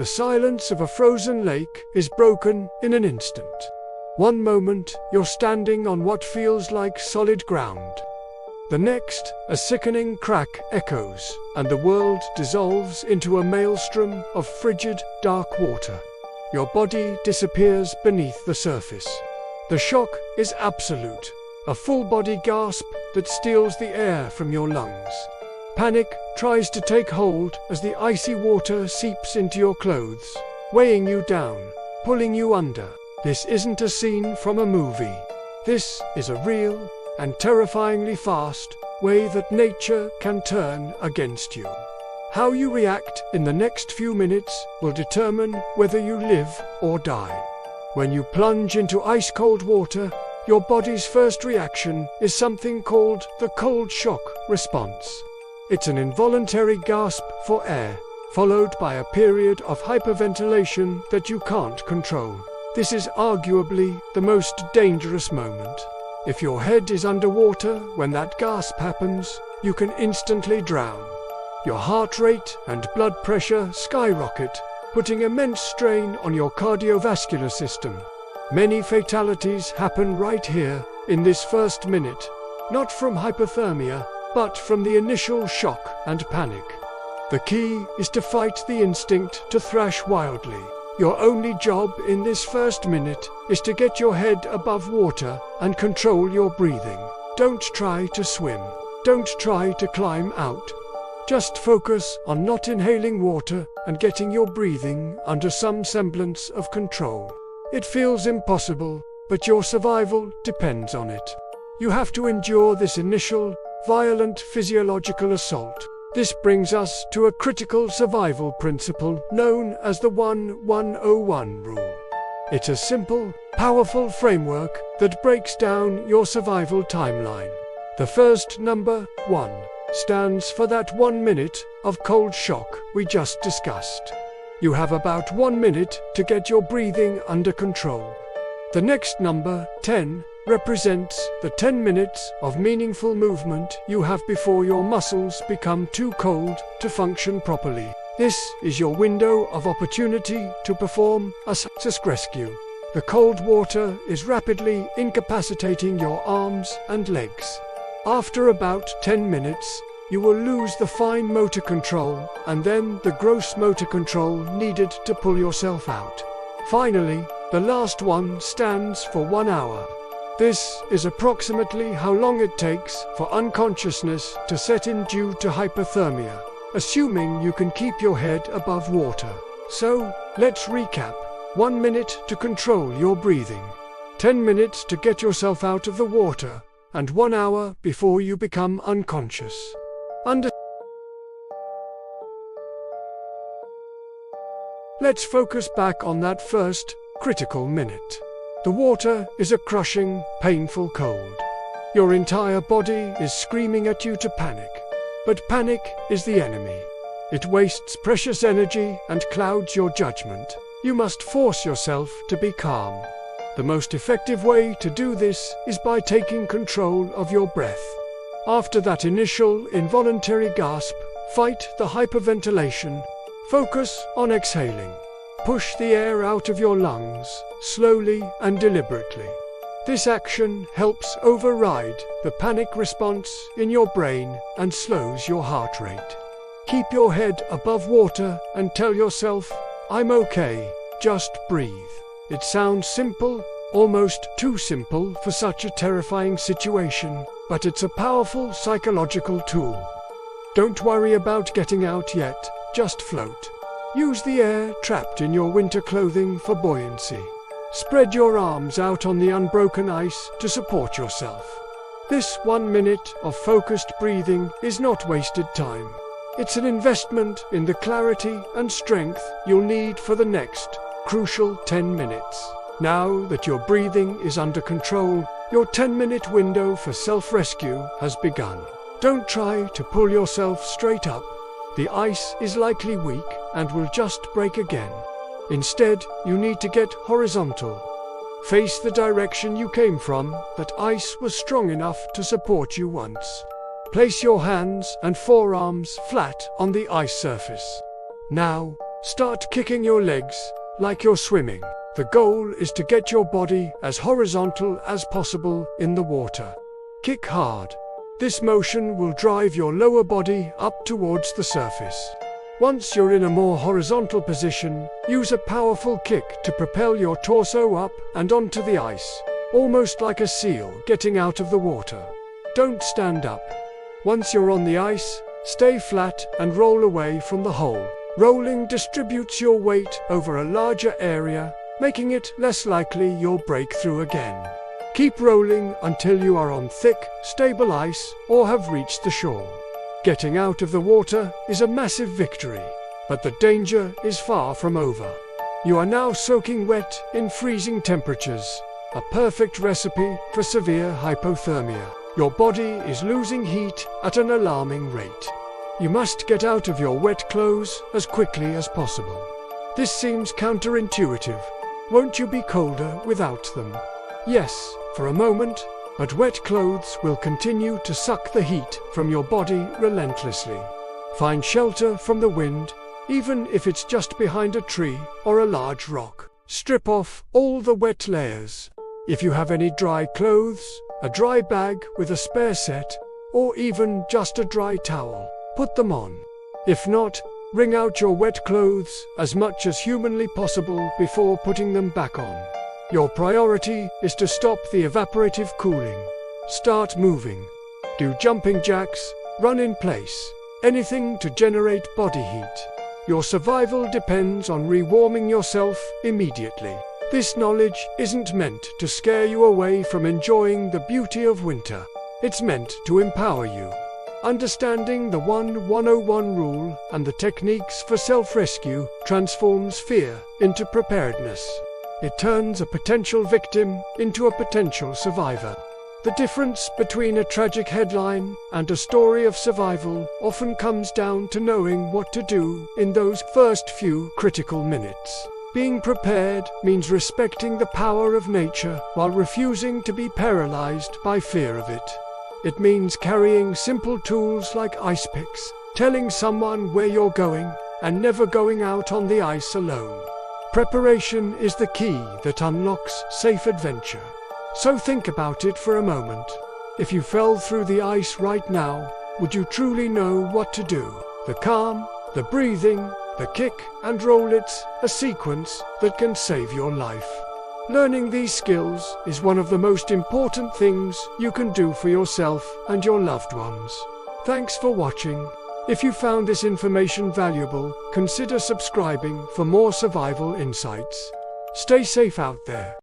The silence of a frozen lake is broken in an instant. One moment, you're standing on what feels like solid ground. The next, a sickening crack echoes, and the world dissolves into a maelstrom of frigid, dark water. Your body disappears beneath the surface. The shock is absolute, a full-body gasp that steals the air from your lungs. Panic tries to take hold as the icy water seeps into your clothes, weighing you down, pulling you under. This isn't a scene from a movie. This is a real and terrifyingly fast way that nature can turn against you. How you react in the next few minutes will determine whether you live or die. When you plunge into ice-cold water, your body's first reaction is something called the cold shock response. It's an involuntary gasp for air, followed by a period of hyperventilation that you can't control. This is arguably the most dangerous moment. If your head is underwater when that gasp happens, you can instantly drown. Your heart rate and blood pressure skyrocket, putting immense strain on your cardiovascular system. Many fatalities happen right here, in this first minute, not from hypothermia, but from the initial shock and panic. The key is to fight the instinct to thrash wildly. Your only job in this first minute is to get your head above water and control your breathing. Don't try to swim. Don't try to climb out. Just focus on not inhaling water and getting your breathing under some semblance of control. It feels impossible, but your survival depends on it. You have to endure this initial, violent physiological assault. This brings us to a critical survival principle known as the 1-1-0-1 rule. It's a simple, powerful framework that breaks down your survival timeline. The first number, 1, stands for that 1 minute of cold shock we just discussed. You have about 1 minute to get your breathing under control. The next number, 10, represents the 10 minutes of meaningful movement you have before your muscles become too cold to function properly. This is your window of opportunity to perform a success rescue. The cold water is rapidly incapacitating your arms and legs. After about 10 minutes, you will lose the fine motor control and then the gross motor control needed to pull yourself out. Finally, the last one stands for 1 hour. This is approximately how long it takes for unconsciousness to set in due to hypothermia, assuming you can keep your head above water. So, let's recap. 1 minute to control your breathing, 10 minutes to get yourself out of the water, and 1 hour before you become unconscious. Let's focus back on that first, critical minute. The water is a crushing, painful cold. Your entire body is screaming at you to panic. But panic is the enemy. It wastes precious energy and clouds your judgment. You must force yourself to be calm. The most effective way to do this is by taking control of your breath. After that initial involuntary gasp, fight the hyperventilation. Focus on exhaling. Push the air out of your lungs, slowly and deliberately. This action helps override the panic response in your brain and slows your heart rate. Keep your head above water and tell yourself, "I'm okay, just breathe." It sounds simple, almost too simple for such a terrifying situation, but it's a powerful psychological tool. Don't worry about getting out yet, just float. Use the air trapped in your winter clothing for buoyancy. Spread your arms out on the unbroken ice to support yourself. This 1 minute of focused breathing is not wasted time. It's an investment in the clarity and strength you'll need for the next crucial 10 minutes. Now that your breathing is under control, your 10-minute window for self-rescue has begun. Don't try to pull yourself straight up. The ice is likely weak and will just break again. Instead, you need to get horizontal. Face the direction you came from. That ice was strong enough to support you once. Place your hands and forearms flat on the ice surface. Now, Start kicking your legs like you're swimming. The goal is to get your body as horizontal as possible in the water. Kick hard. This motion will drive your lower body up towards the surface. Once you're in a more horizontal position, use a powerful kick to propel your torso up and onto the ice, almost like a seal getting out of the water. Don't stand up. Once you're on the ice, stay flat and roll away from the hole. Rolling distributes your weight over a larger area, making it less likely you'll break through again. Keep rolling until you are on thick, stable ice or have reached the shore. Getting out of the water is a massive victory, but the danger is far from over. You are now soaking wet in freezing temperatures, a perfect recipe for severe hypothermia. Your body is losing heat at an alarming rate. You must get out of your wet clothes as quickly as possible. This seems counterintuitive. Won't you be colder without them? Yes, for a moment, but wet clothes will continue to suck the heat from your body relentlessly. Find shelter from the wind, even if it's just behind a tree or a large rock. Strip off all the wet layers. If you have any dry clothes, a dry bag with a spare set, or even just a dry towel, put them on. If not, wring out your wet clothes as much as humanly possible before putting them back on. Your priority is to stop the evaporative cooling. Start moving. Do jumping jacks, run in place, anything to generate body heat. Your survival depends on rewarming yourself immediately. This knowledge isn't meant to scare you away from enjoying the beauty of winter. It's meant to empower you. Understanding the 1-101 rule and the techniques for self-rescue transforms fear into preparedness. It turns a potential victim into a potential survivor. The difference between a tragic headline and a story of survival often comes down to knowing what to do in those first few critical minutes. Being prepared means respecting the power of nature while refusing to be paralyzed by fear of it. It means carrying simple tools like ice picks, telling someone where you're going, and never going out on the ice alone. Preparation is the key that unlocks safe adventure. So think about it for a moment. If you fell through the ice right now, would you truly know what to do? The calm, the breathing, the kick and roll, it's a sequence that can save your life. Learning these skills is one of the most important things you can do for yourself and your loved ones. Thanks for watching. If you found this information valuable, consider subscribing for more survival insights. Stay safe out there.